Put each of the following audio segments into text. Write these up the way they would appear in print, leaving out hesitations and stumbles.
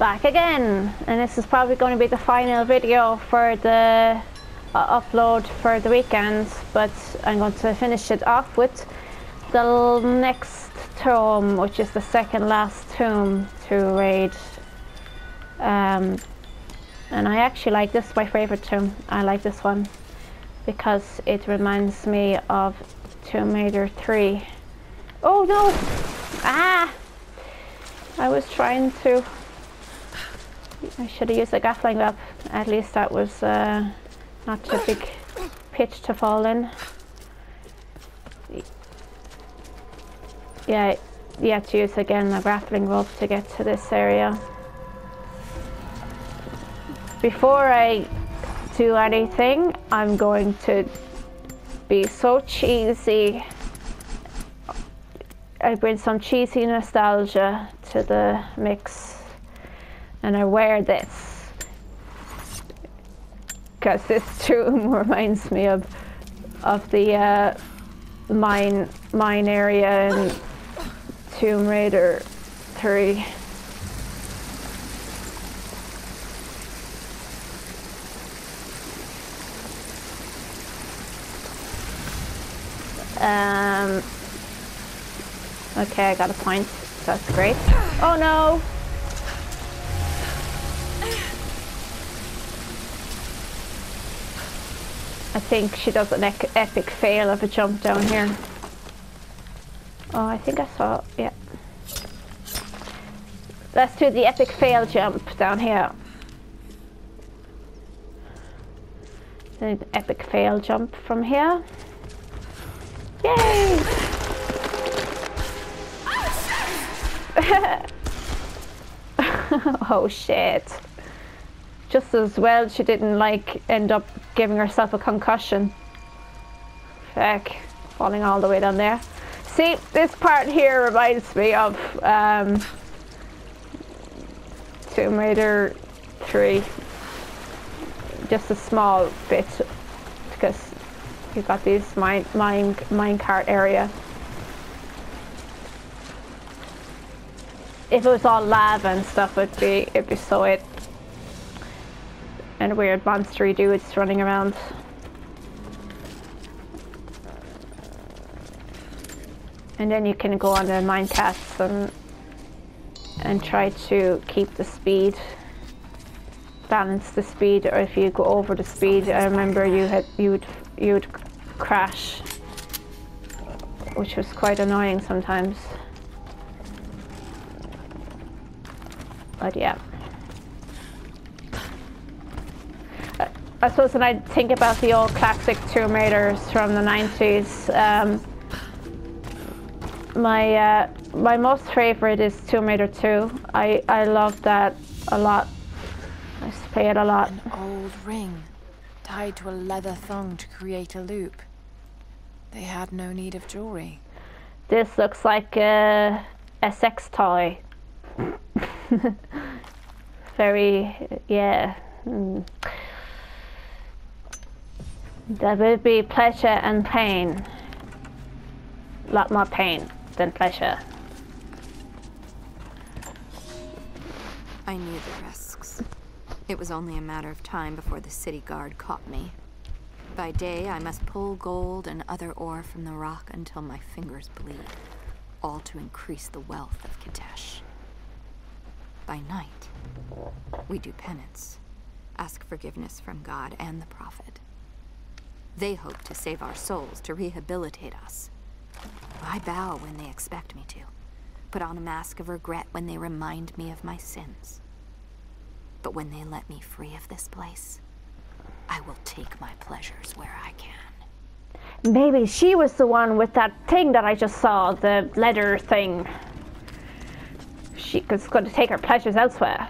back again, and this is probably going to be the final video for the upload for the weekend, but I'm going to finish it off with the next tomb, which is the second last tomb to raid. And I actually like this, my favorite tomb. I like this one because it reminds me of Tomb Raider 3. Oh no! Ah! I was trying to... I should have used a gafling web. At least that was not too big pitch to fall in. Yeah, you have to use again a grappling rope to get to this area. Before I do anything, I'm going to be so cheesy. I bring some cheesy nostalgia to the mix, and I wear this because this tomb reminds me of the mine area in Tomb Raider 3. Okay, I got a point. That's great. Oh no! I think she does an epic fail of a jump down here. Oh, I think I saw, yeah. Let's do the epic fail jump down here. An epic fail jump from here. Yay! Oh shit. Just as well she didn't like end up giving herself a concussion. Heck, falling all the way down there. See, this part here reminds me of Tomb Raider 3. Just a small bit, because you've got this mine cart area. If it was all lava and stuff, it'd be so it. And weird monstery dudes running around. And then you can go on the minecarts and try to keep the speed, balance the speed, or if you go over the speed, I remember you would crash, which was quite annoying sometimes. But yeah. I suppose when I think about the old classic Tomb Raiders from the 90s, my most favorite is Tomb Raider 2. I love that a lot. I used to play it a lot. An old ring tied to a leather thong to create a loop. They had no need of jewelry. This looks like a sex toy. Very, yeah. There will be pleasure and pain. A lot more pain than pleasure. I knew the risks. It was only a matter of time before the city guard caught me. By day, I must pull gold and other ore from the rock until my fingers bleed, all to increase the wealth of Kitezh. By night, we do penance, ask forgiveness from God and the Prophet. They hope to save our souls, to rehabilitate us. I bow when they expect me to, put on a mask of regret when they remind me of my sins. But when they let me free of this place, I will take my pleasures where I can. Maybe she was the one with that thing that I just saw, the leather thing. She was going to take her pleasures elsewhere.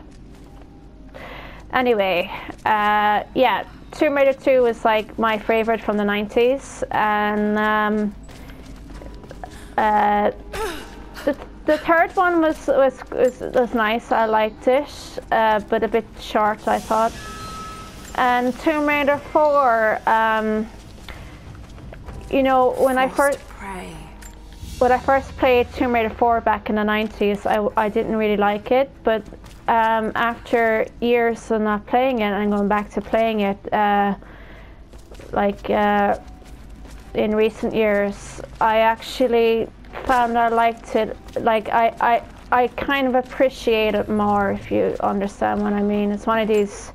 Anyway, yeah, Tomb Raider 2 is like my favorite from the 90s, and the third one was nice. I liked it, but a bit short, I thought. And Tomb Raider 4, you know, when when I first played Tomb Raider 4 back in the 90s, I didn't really like it, but after years of not playing it and going back to playing it, in recent years, I actually found I liked it. Like I kind of appreciate it more, if you understand what I mean. It's one of these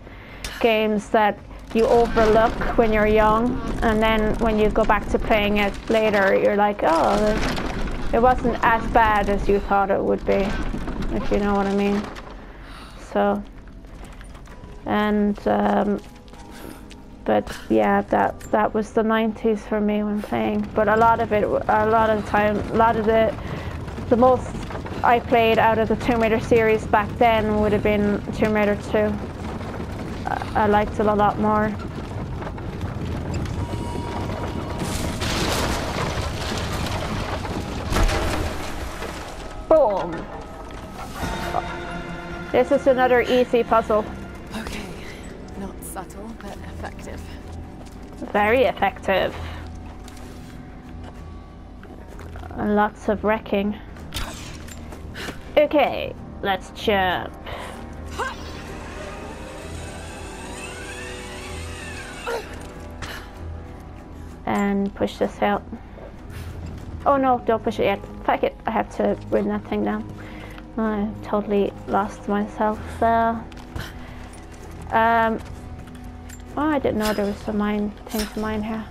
games that you overlook when you're young, and then when you go back to playing it later, you're like, oh, it wasn't as bad as you thought it would be, if you know what I mean. So, and but yeah, that was the 90s for me when playing. But a lot of the most I played out of the Tomb Raider series back then would have been Tomb Raider 2. I liked it a lot more. Boom! This is another easy puzzle. Okay, not subtle, but effective. Very effective. And lots of wrecking. Okay, let's jump. And push this out. Oh no, don't push it yet. Fuck it, I have to bring that thing down. I totally lost myself there. Oh, I didn't know there was some thing to mine here.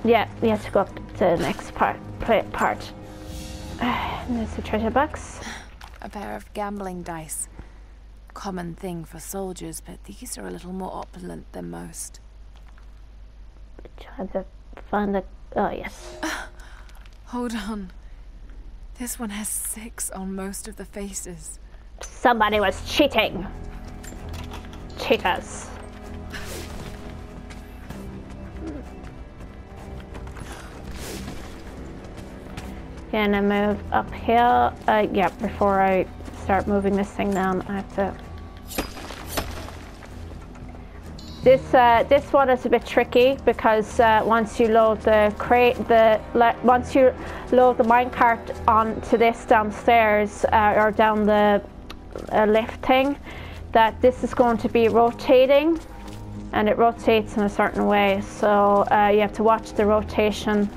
Yeah, we have to go up to the next part. And there's a treasure box. A pair of gambling dice. Common thing for soldiers, but these are a little more opulent than most. Trying to find the... Oh, yes. Hold on. This one has 6 on most of the faces. Somebody was cheating. Cheaters. Gonna move up here. Yeah, before I start moving this thing down, I have to... This one is a bit tricky because once you load the once you load the minecart onto this downstairs or down the lift thing, that this is going to be rotating, and it rotates in a certain way. So you have to watch the rotation.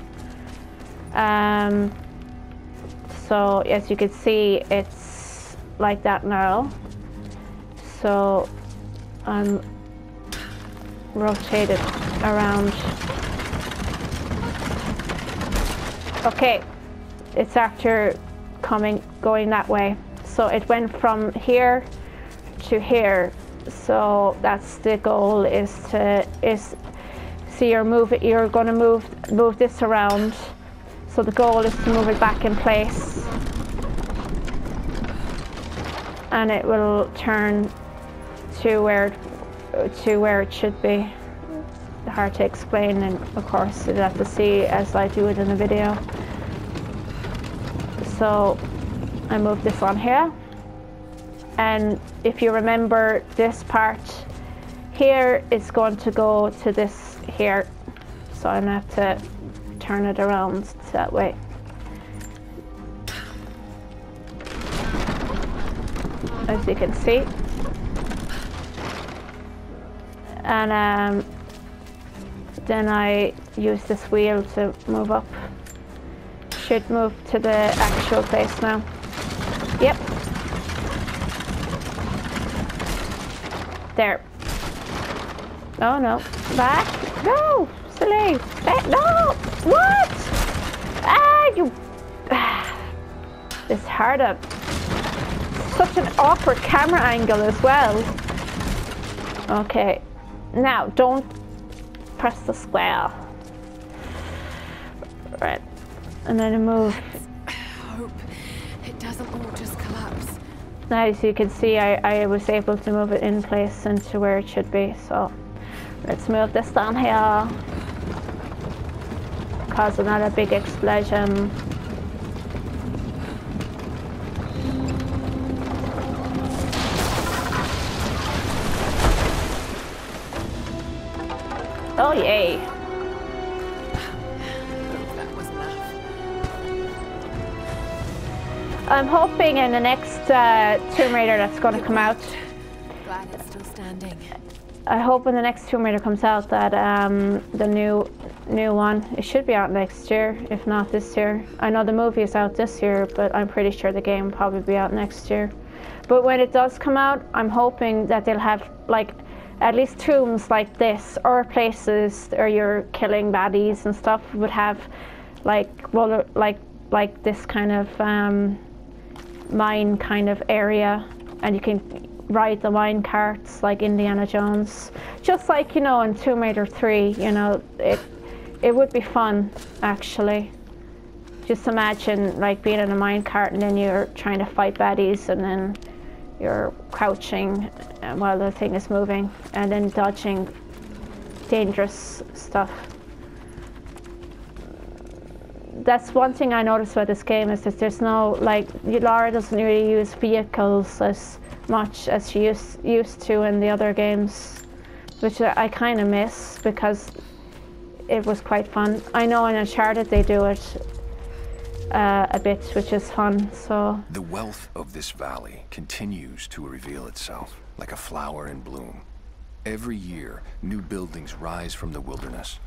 So as you can see, it's like that now. So I'm rotate it around. Okay, it's after going that way. So it went from here to here. So that's the goal, so you're going to move this around. So the goal is to move it back in place, and it will turn to where it should be. Hard to explain, and of course you'll have to see as I do it in the video. So I move this on here, and if you remember, this part here is going to go to this here, so I'm gonna have to turn it around that way. As you can see. And then I use this wheel to move up. Should move to the actual place now. Yep. There. Oh no. Back. No! Silly! Back. No! What? Ah, you... It's hard up. Such an awkward camera angle as well. Okay. Now, don't press the square. Right. And then move. I hope it doesn't all just collapse. Now, as you can see, I was able to move it in place into where it should be. So, let's move this down here. Cause another big explosion. Oh yay. I'm hoping in the next Tomb Raider that's going to come out. Glad it's still standing. I hope when the next Tomb Raider comes out that the new one, it should be out next year, if not this year. I know the movie is out this year, but I'm pretty sure the game will probably be out next year. But when it does come out, I'm hoping that they'll have like at least tombs like this, or places where you're killing baddies and stuff would have like, well, like this kind of mine kind of area, and you can ride the mine carts like Indiana Jones, just like, you know, in Tomb Raider 3. You know, it would be fun actually. Just imagine like being in a mine cart and then you're trying to fight baddies, and then you're crouching while the thing is moving, and then dodging dangerous stuff. That's one thing I noticed about this game, is that there's no, like, Lara doesn't really use vehicles as much as she used to in the other games, which I kind of miss because it was quite fun. I know in Uncharted they do it a bit, which is fun. So the wealth of this valley continues to reveal itself like a flower in bloom. Every year, new buildings rise from the wilderness.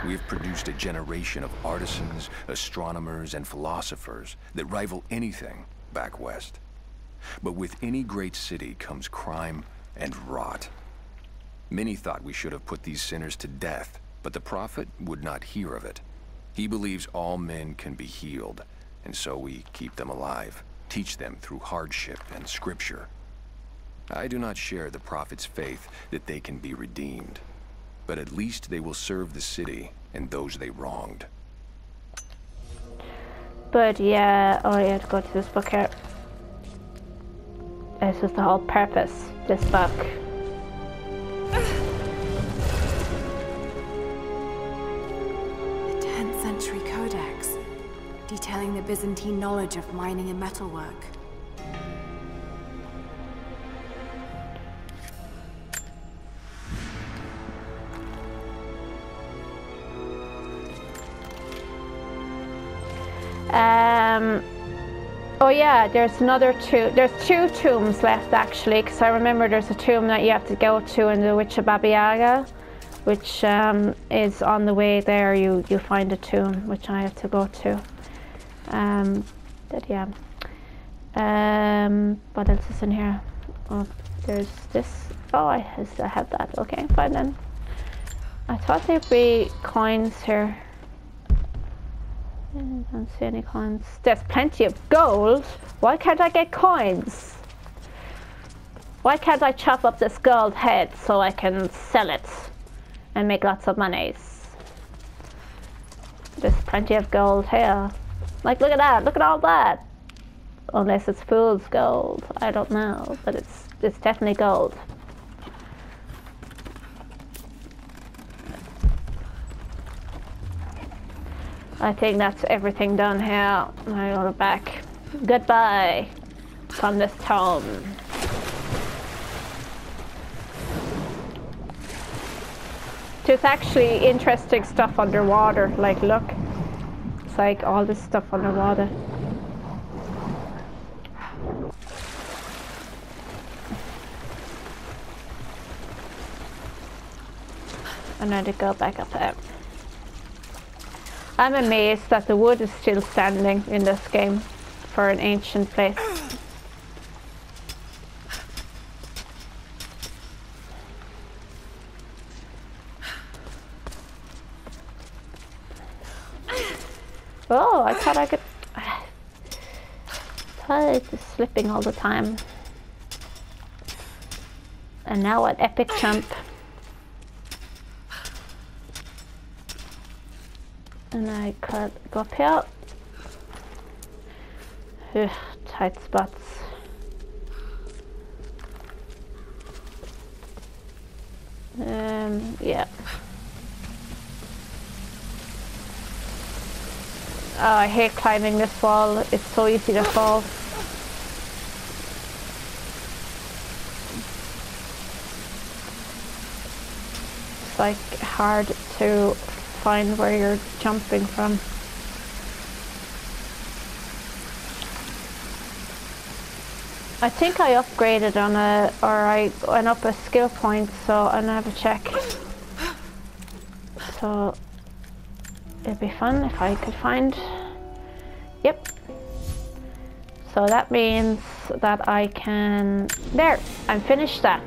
We have produced a generation of artisans, astronomers, and philosophers that rival anything back west. But with any great city comes crime and rot. Many thought we should have put these sinners to death, but the prophet would not hear of it. He believes all men can be healed, and so we keep them alive, teach them through hardship and scripture. I do not share the prophet's faith that they can be redeemed, but at least they will serve the city and those they wronged. But yeah, oh yeah, to go to this book here. This is the whole purpose, this book. The 10th century codex, detailing the Byzantine knowledge of mining and metalwork. Oh yeah, there's two tombs left actually, because I remember there's a tomb that you have to go to in the Witch of Baba Yaga, which is on the way there. You find a tomb which I have to go to. But yeah. What else is in here? Oh, there's this. Oh, I have that. Okay, fine then. I thought there'd be coins here. I don't see any coins. There's plenty of gold. Why can't I get coins? Why can't I chop up this gold head so I can sell it and make lots of monies? There's plenty of gold here. Like, look at that. Look at all that. Unless it's fool's gold. I don't know, but it's definitely gold. I think that's everything done here. I go back. Goodbye from this tomb. There's actually interesting stuff underwater. Like, look. It's like all this stuff underwater. And then to go back up there. I'm amazed that the wood is still standing in this game for an ancient place. Oh, I thought I could... I thought it was slipping all the time. And now an epic jump. And I could go up here. Ugh, tight spots. Yeah. Oh, I hate climbing this wall. It's so easy to fall. It's like hard to find where you're jumping from. I think I upgraded on I went up a skill point, so I'll have a check. So it'd be fun if I could find. Yep. So that means that I can. There, I'm finished that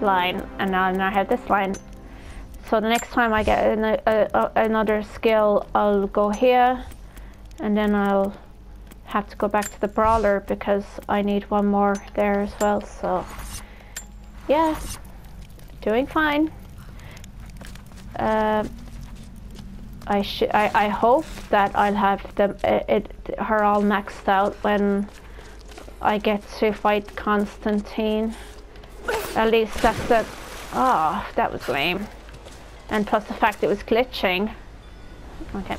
line, and now I have this line. So the next time I get another skill, I'll go here, and then I'll have to go back to the brawler because I need one more there as well. So yeah, doing fine. I hope that I'll have her all maxed out when I get to fight Constantine. At least that's the. Oh, that was lame. And plus the fact it was glitching. Okay.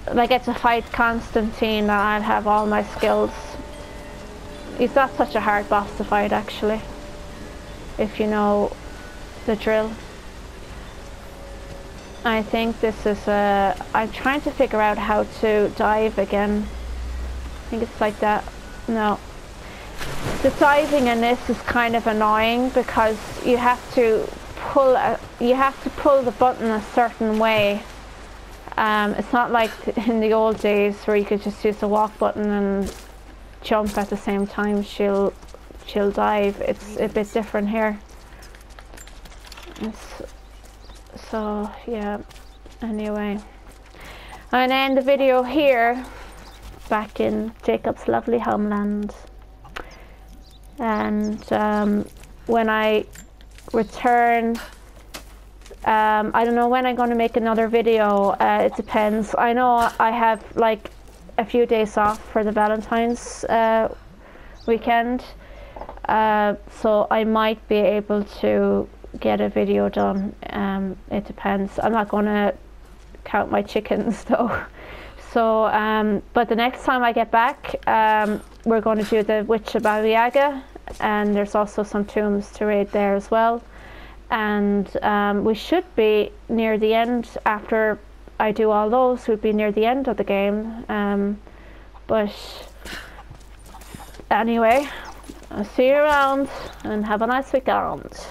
When I get to fight Constantine, I'll have all my skills. He's not such a hard boss to fight, actually, if you know the drill. I think this is I'm trying to figure out how to dive again. I think it's like that. No. The diving in this is kind of annoying because you have to pull the button a certain way. It's not like in the old days where you could just use the walk button and jump at the same time. She'll dive. It's a bit different here. So yeah. Anyway, I'm gonna end the video here, back in Jacob's lovely homeland. And when I return. I don't know when I'm going to make another video. It depends. I know I have like a few days off for the Valentine's weekend, so I might be able to get a video done. It depends. I'm not going to count my chickens though. So, but the next time I get back, we're going to do the Witch of Baba Yaga, and there's also some tombs to raid there as well. And we should be near the end. After I do all those, we'd be near the end of the game. But anyway, I'll see you around and have a nice weekend.